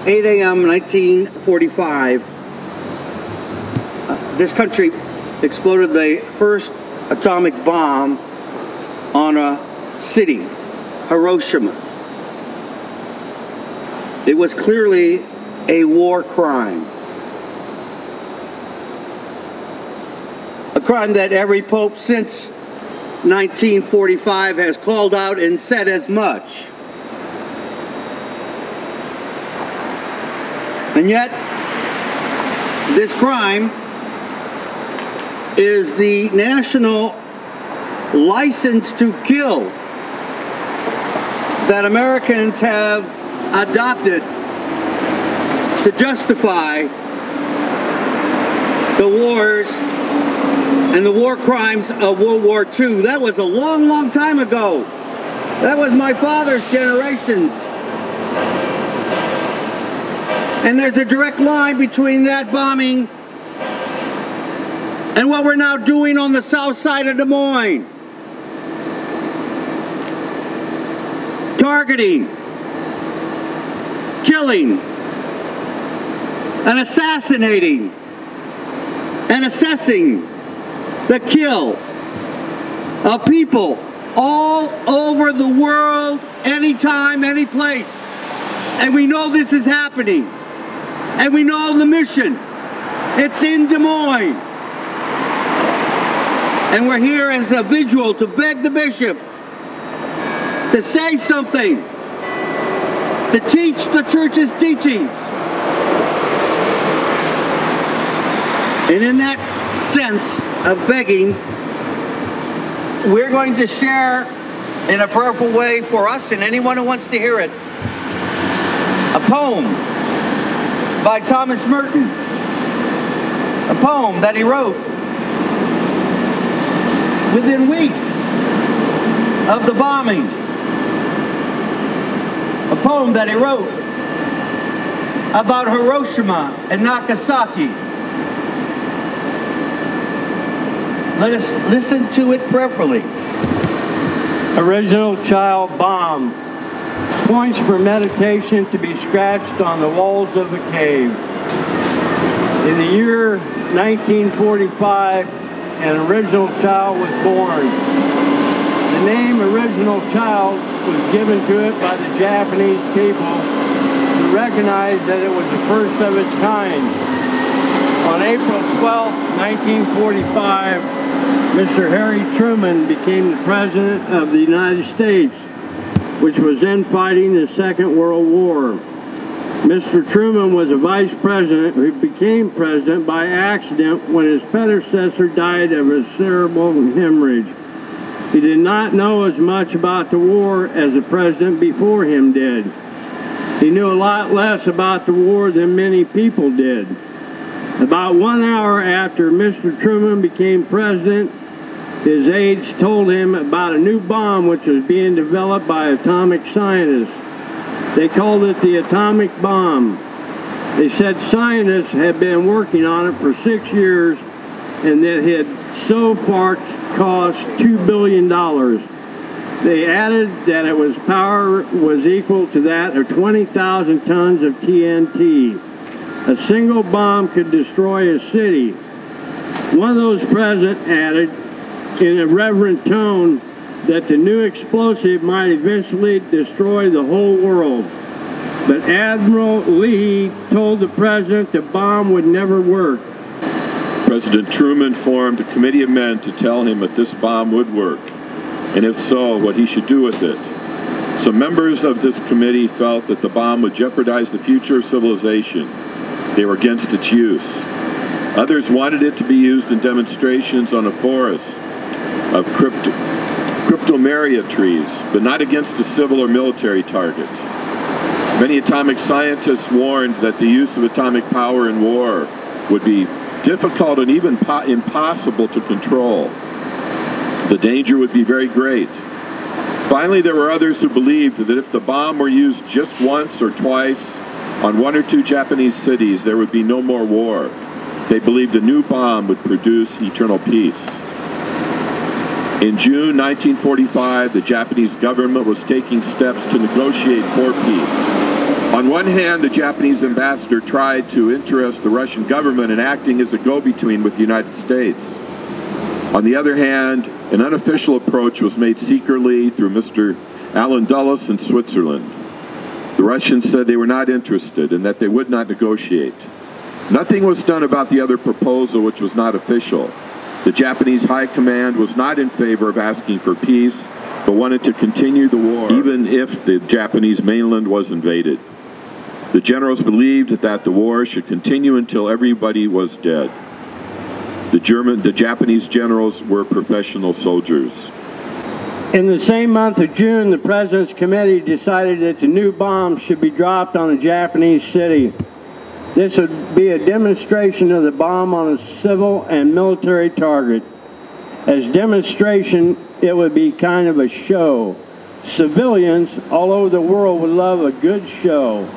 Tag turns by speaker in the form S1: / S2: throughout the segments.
S1: 8 a.m. 1945, this country exploded the first atomic bomb on a city, Hiroshima. It was clearly a war crime. A crime that every pope since 1945 has called out and said as much. And yet, this crime is the national license to kill that Americans have adopted to justify the wars and the war crimes of World War II. That was a long, long time ago. That was my father's generation. And there's a direct line between that bombing and what we're now doing on the south side of Des Moines. Targeting, killing, and assassinating, and assessing the kill of people all over the world, anytime, any place. And we know this is happening. And we know the mission. It's in Des Moines. And we're here as a vigil to beg the bishop to say something, to teach the church's teachings. And in that sense of begging, we're going to share in a prayerful way for us and anyone who wants to hear it, a poem by Thomas Merton, a poem that he wrote within weeks of the bombing, a poem that he wrote about Hiroshima and Nagasaki. Let us listen to it prayerfully.
S2: Original child bomb. Points for meditation to be scratched on the walls of a cave. In the year 1945, an original child was born. The name Original Child was given to it by the Japanese people who recognized that it was the first of its kind. On April 12, 1945, Mr. Harry Truman became the President of the United States, which was then fighting the Second World War. Mr. Truman was a vice president who became president by accident when his predecessor died of a cerebral hemorrhage. He did not know as much about the war as the president before him did. He knew a lot less about the war than many people did. About 1 hour after Mr. Truman became president, his aides told him about a new bomb which was being developed by atomic scientists. They called it the atomic bomb. They said scientists had been working on it for 6 years and that it had so far cost $2 billion. They added that its power was equal to that of 20,000 tons of TNT. A single bomb could destroy a city. One of those present added, in a reverent tone, that the new explosive might eventually destroy the whole world. But Admiral Lee told the president the bomb would never work.
S3: President Truman formed a committee of men to tell him that this bomb would work, and if so, what he should do with it. Some members of this committee felt that the bomb would jeopardize the future of civilization. They were against its use. Others wanted it to be used in demonstrations on a forest of cryptomeria trees, but not against a civil or military target. Many atomic scientists warned that the use of atomic power in war would be difficult and even impossible to control. The danger would be very great. Finally, there were others who believed that if the bomb were used just once or twice on 1 or 2 Japanese cities, there would be no more war. They believed a new bomb would produce eternal peace. In June 1945, the Japanese government was taking steps to negotiate for peace. On On one hand, the Japanese ambassador tried to interest the Russian government in acting as a go-between with the United States. On the other hand, an unofficial approach was made secretly through Mr. Alan Dulles in Switzerland. The Russians said they were not interested and that they would not negotiate. Nothing was done about the other proposal, which was not official. The Japanese High Command was not in favor of asking for peace, but wanted to continue the war, even if the Japanese mainland was invaded. The generals believed that the war should continue until everybody was dead. The Japanese generals were professional soldiers.
S2: In the same month of June, the President's Committee decided that the new bomb should be dropped on a Japanese city. This would be a demonstration of the bomb on a civil and military target. As demonstration, it would be kind of a show. Civilians all over the world would love a good show.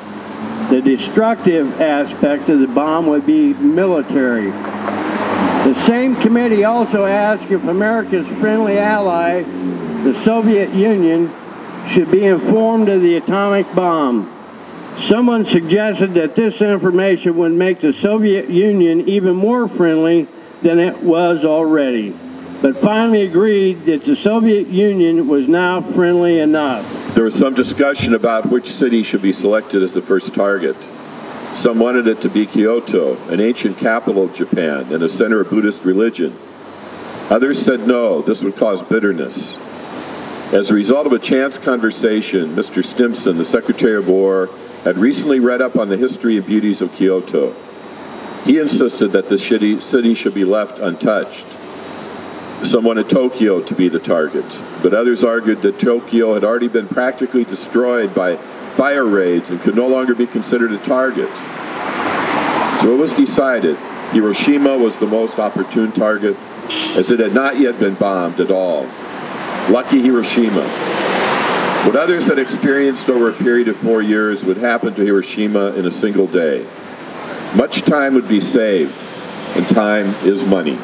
S2: The destructive aspect of the bomb would be military. The same committee also asked if America's friendly ally, the Soviet Union, should be informed of the atomic bomb. Someone suggested that this information would make the Soviet Union even more friendly than it was already, but finally agreed that the Soviet Union was now friendly enough.
S3: There was some discussion about which city should be selected as the first target. Some wanted it to be Kyoto, an ancient capital of Japan and a center of Buddhist religion. Others said no, this would cause bitterness. As a result of a chance conversation, Mr. Stimson, the Secretary of War, had recently read up on the history and beauties of Kyoto. He insisted that the city should be left untouched. Some wanted Tokyo to be the target, but others argued that Tokyo had already been practically destroyed by fire raids and could no longer be considered a target. So it was decided Hiroshima was the most opportune target, as it had not yet been bombed at all. Lucky Hiroshima. What others had experienced over a period of 4 years would happen to Hiroshima in a single day. Much time would be saved, and time is money.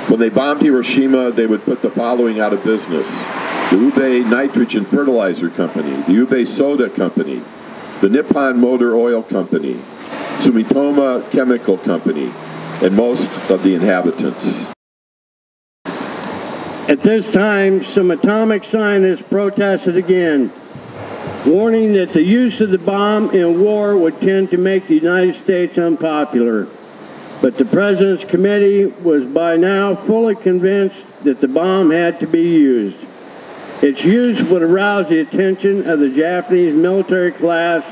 S3: When they bombed Hiroshima, they would put the following out of business: the Ube Nitrogen Fertilizer Company, the Ube Soda Company, the Nippon Motor Oil Company, Sumitomo Chemical Company, and most of the inhabitants.
S2: At this time, some atomic scientists protested again, warning that the use of the bomb in war would tend to make the United States unpopular. But the President's Committee was by now fully convinced that the bomb had to be used. Its use would arouse the attention of the Japanese military class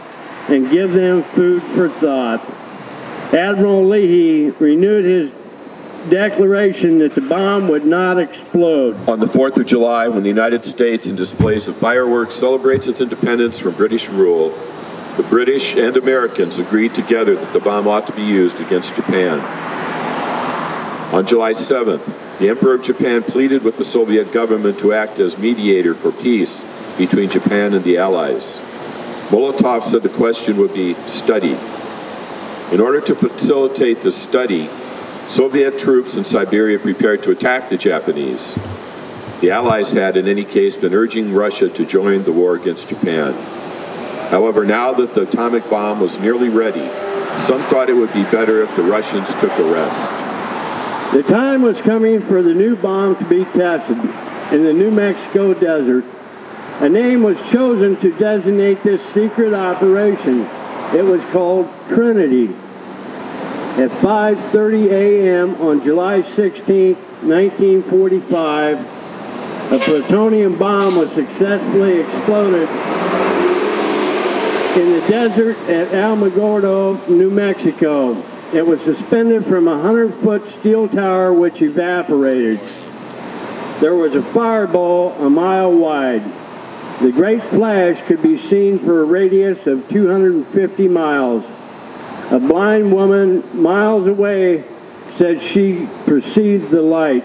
S2: and give them food for thought. Admiral Leahy renewed his declaration that the bomb would not explode.
S3: On the 4th of July, when the United States, in displays of fireworks, celebrates its independence from British rule, the British and Americans agreed together that the bomb ought to be used against Japan. On July 7th, the Emperor of Japan pleaded with the Soviet government to act as mediator for peace between Japan and the Allies. Molotov said the question would be studied. In order to facilitate the study, Soviet troops in Siberia prepared to attack the Japanese. The Allies had, in any case, been urging Russia to join the war against Japan. However, now that the atomic bomb was nearly ready, some thought it would be better if the Russians took a rest.
S2: The time was coming for the new bomb to be tested in the New Mexico desert. A name was chosen to designate this secret operation. It was called Trinity. At 5:30 a.m. on July 16, 1945, a plutonium bomb was successfully exploded in the desert at Alamogordo, New Mexico. It was suspended from a 100-foot steel tower which evaporated. There was a fireball a mile wide. The great flash could be seen for a radius of 250 miles. A blind woman miles away said she perceived the light.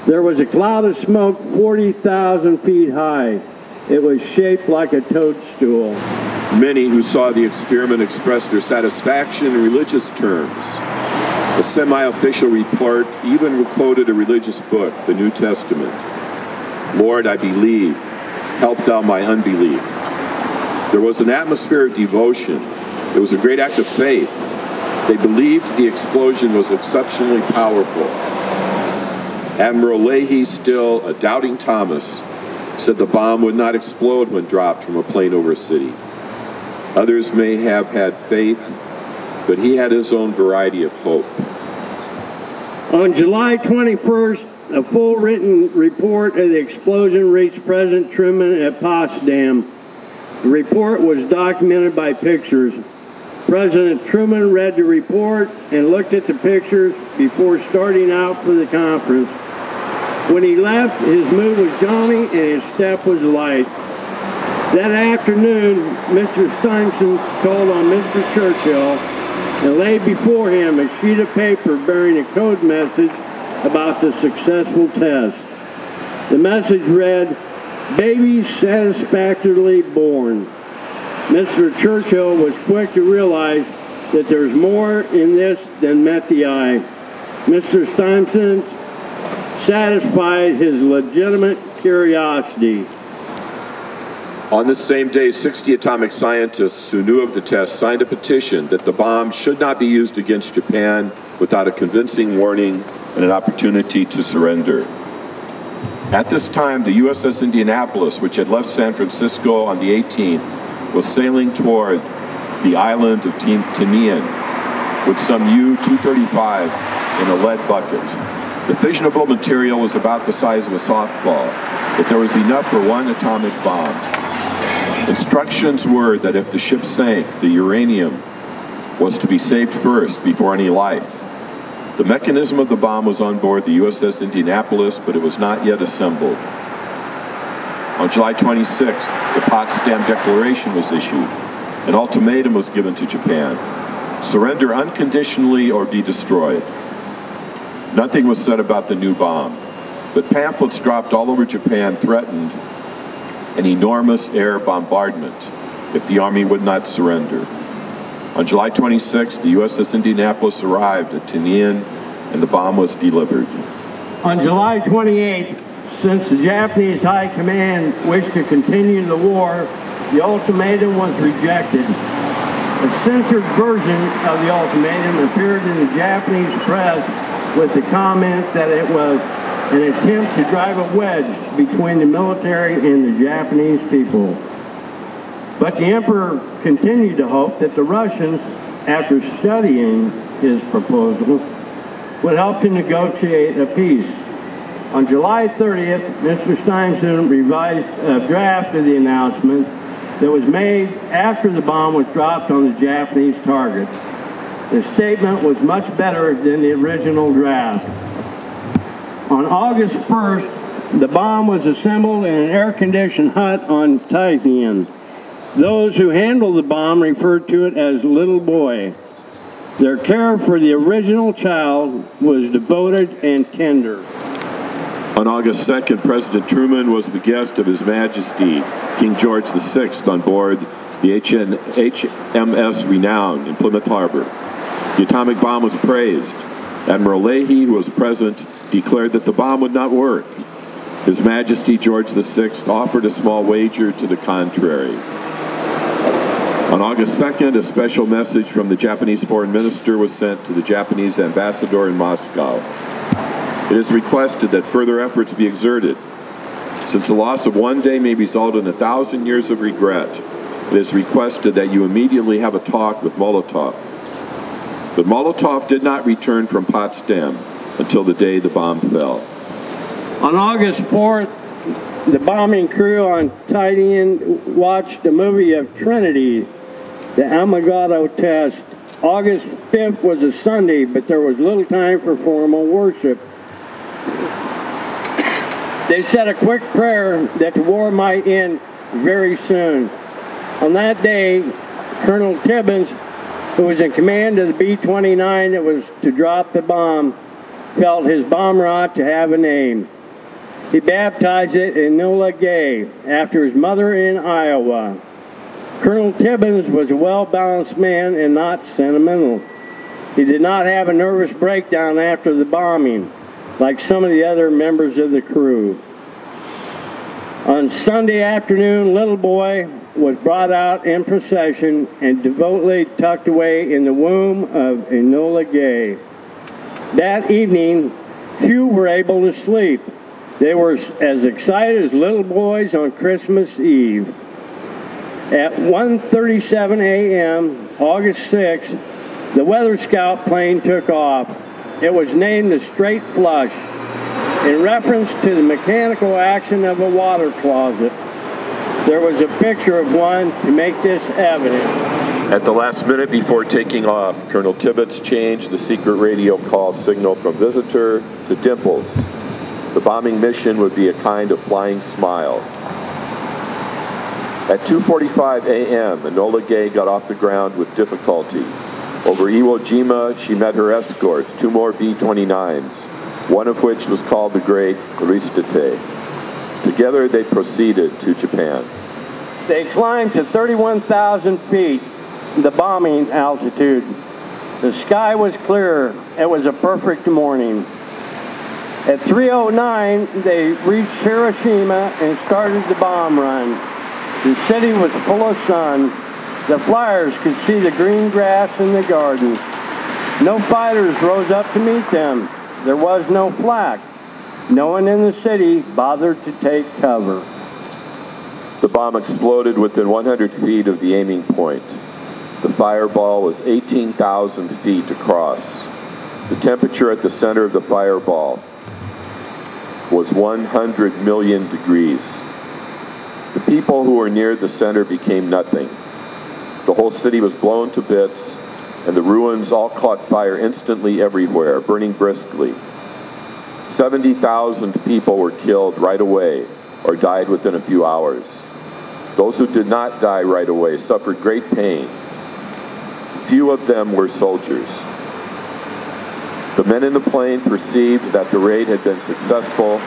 S2: There was a cloud of smoke 40,000 feet high. It was shaped like a toadstool.
S3: Many who saw the experiment expressed their satisfaction in religious terms. A semi-official report even quoted a religious book, the New Testament. "Lord, I believe. Help thou my unbelief." There was an atmosphere of devotion. It was a great act of faith. They believed the explosion was exceptionally powerful. Admiral Leahy, still a doubting Thomas, said the bomb would not explode when dropped from a plane over a city. Others may have had faith, but he had his own variety of hope.
S2: On July 21st, a full written report of the explosion reached President Truman at Potsdam. The report was documented by pictures. President Truman read the report and looked at the pictures before starting out for the conference. When he left, his mood was jaunty and his step was light. That afternoon, Mr. Stuyvesant called on Mr. Churchill and laid before him a sheet of paper bearing a code message about the successful test. The message read, "Baby satisfactorily born." Mr. Churchill was quick to realize that there's more in this than met the eye. Mr. Stuyvesant satisfied his legitimate curiosity.
S3: On this same day, 60 atomic scientists who knew of the test signed a petition that the bomb should not be used against Japan without a convincing warning and an opportunity to surrender. At this time, the USS Indianapolis, which had left San Francisco on the 18th, was sailing toward the island of Tinian with some U-235 in a lead bucket. The fissionable material was about the size of a softball, but there was enough for one atomic bomb. Instructions were that if the ship sank, the uranium was to be saved first before any life. The mechanism of the bomb was on board the USS Indianapolis, but it was not yet assembled. On July 26th, the Potsdam Declaration was issued. An ultimatum was given to Japan: surrender unconditionally or be destroyed. Nothing was said about the new bomb, but pamphlets dropped all over Japan threatened an enormous air bombardment if the Army would not surrender. On July 26th, the USS Indianapolis arrived at Tinian and the bomb was delivered.
S2: On July 28th, since the Japanese High Command wished to continue the war, the ultimatum was rejected. A censored version of the ultimatum appeared in the Japanese press with the comment that it was an attempt to drive a wedge between the military and the Japanese people. But the Emperor continued to hope that the Russians, after studying his proposal, would help to negotiate a peace. On July 30th, Mr. Stuyvesant revised a draft of the announcement that was made after the bomb was dropped on the Japanese target. The statement was much better than the original draft. On August 1st, the bomb was assembled in an air-conditioned hut on Tinian. Those who handled the bomb referred to it as Little Boy. Their care for the original child was devoted and tender.
S3: On August 2nd, President Truman was the guest of His Majesty King George VI on board the HMS Renown in Plymouth Harbor. The atomic bomb was praised. Admiral Leahy, who was present, declared that the bomb would not work. His Majesty George VI offered a small wager to the contrary. On August 2nd, a special message from the Japanese foreign minister was sent to the Japanese ambassador in Moscow. It is requested that further efforts be exerted. Since the loss of one day may result in 1,000 years of regret, it is requested that you immediately have a talk with Molotov. But Molotov did not return from Potsdam until the day the bomb fell.
S2: On August 4th, the bombing crew on Tinian watched the movie of Trinity, the Armageddon test. August 5th was a Sunday, but there was little time for formal worship. They said a quick prayer that the war might end very soon. On that day, Colonel Tibbins, who was in command of the B-29 that was to drop the bomb, felt his bomber ought to have a name. He baptized it Enola Gay, after his mother in Iowa. Colonel Tibbins was a well-balanced man and not sentimental. He did not have a nervous breakdown after the bombing, like some of the other members of the crew. On Sunday afternoon, Little Boy, was brought out in procession and devoutly tucked away in the womb of Enola Gay. That evening, few were able to sleep. They were as excited as little boys on Christmas Eve. At 1:37 a.m., August 6th, the Weather Scout plane took off. It was named the Straight Flush, in reference to the mechanical action of a water closet. There was a picture of one to make this evident.
S3: At the last minute before taking off, Colonel Tibbets changed the secret radio call signal from visitor to Dimples. The bombing mission would be a kind of flying smile. At 2:45 a.m., Enola Gay got off the ground with difficulty. Over Iwo Jima, she met her escort, 2 more B-29s, one of which was called the Great Aristate. Together, they proceeded to Japan.
S2: They climbed to 31,000 feet, the bombing altitude. The sky was clear. It was a perfect morning. At 3:09, they reached Hiroshima and started the bomb run. The city was full of sun. The flyers could see the green grass in the gardens. No fighters rose up to meet them. There was no flak. No one in the city bothered to take cover.
S3: The bomb exploded within 100 feet of the aiming point. The fireball was 18,000 feet across. The temperature at the center of the fireball was 100 million degrees. The people who were near the center became nothing. The whole city was blown to bits, and the ruins all caught fire instantly everywhere, burning briskly. 70,000 people were killed right away or died within a few hours. Those who did not die right away suffered great pain. Few of them were soldiers. The men in the plane perceived that the raid had been successful,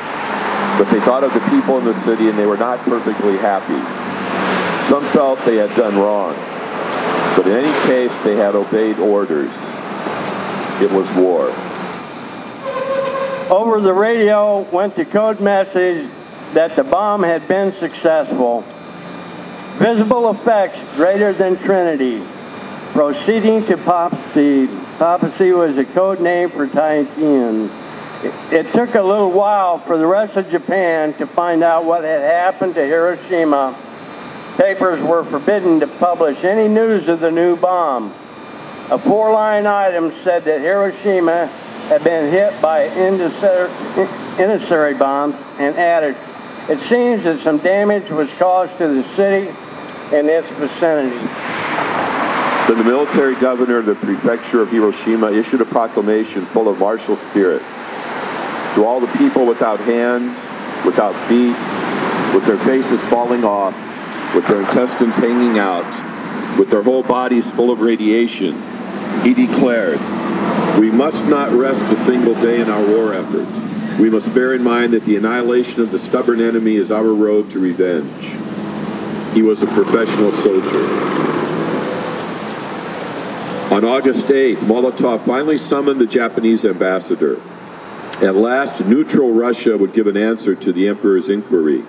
S3: but they thought of the people in the city and they were not perfectly happy. Some felt they had done wrong, but in any case they had obeyed orders. It was war.
S2: Over the radio went the code message that the bomb had been successful. Visible effects greater than Trinity. Proceeding to Papacy. Papacy was a code name for Tahitians. It took a little while for the rest of Japan to find out what had happened to Hiroshima. Papers were forbidden to publish any news of the new bomb. A 4-line item said that Hiroshima had been hit by incendiary bombs and added, "It seems that some damage was caused to the city and its vicinity."
S3: Then the military governor of the prefecture of Hiroshima issued a proclamation full of martial spirit. To all the people without hands, without feet, with their faces falling off, with their intestines hanging out, with their whole bodies full of radiation, he declared, "We must not rest a single day in our war effort. We must bear in mind that the annihilation of the stubborn enemy is our road to revenge." He was a professional soldier. On August 8th, Molotov finally summoned the Japanese ambassador. At last, neutral Russia would give an answer to the emperor's inquiry.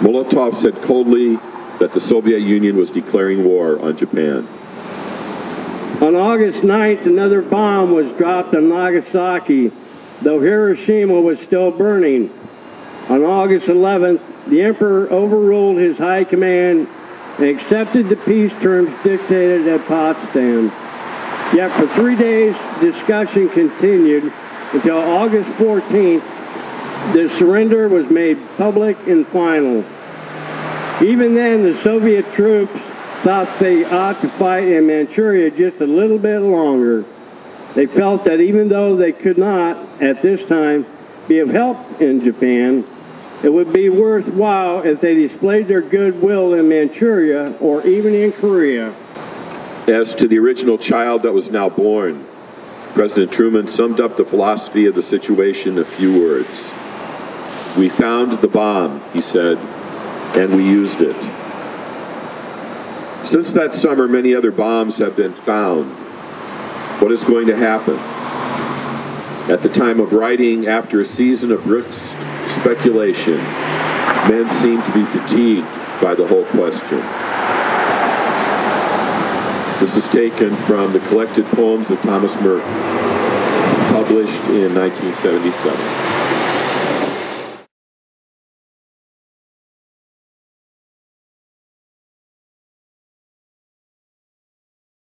S3: Molotov said coldly that the Soviet Union was declaring war on Japan.
S2: On August 9th, another bomb was dropped on Nagasaki, though Hiroshima was still burning. On August 11th, the emperor overruled his high command and accepted the peace terms dictated at Potsdam. Yet for 3 days, discussion continued until August 14th, the surrender was made public and final. Even then, the Soviet troops thought they ought to fight in Manchuria just a little bit longer. They felt that even though they could not, at this time, be of help in Japan, it would be worthwhile if they displayed their goodwill in Manchuria or even in Korea.
S3: As to the original child that was now born, President Truman summed up the philosophy of the situation in a few words. "We found the bomb," he said, "and we used it." Since that summer, many other bombs have been found. What is going to happen? At the time of writing, after a season of brisk speculation, men seem to be fatigued by the whole question. This is taken from the collected poems of Thomas Merton, published in 1977.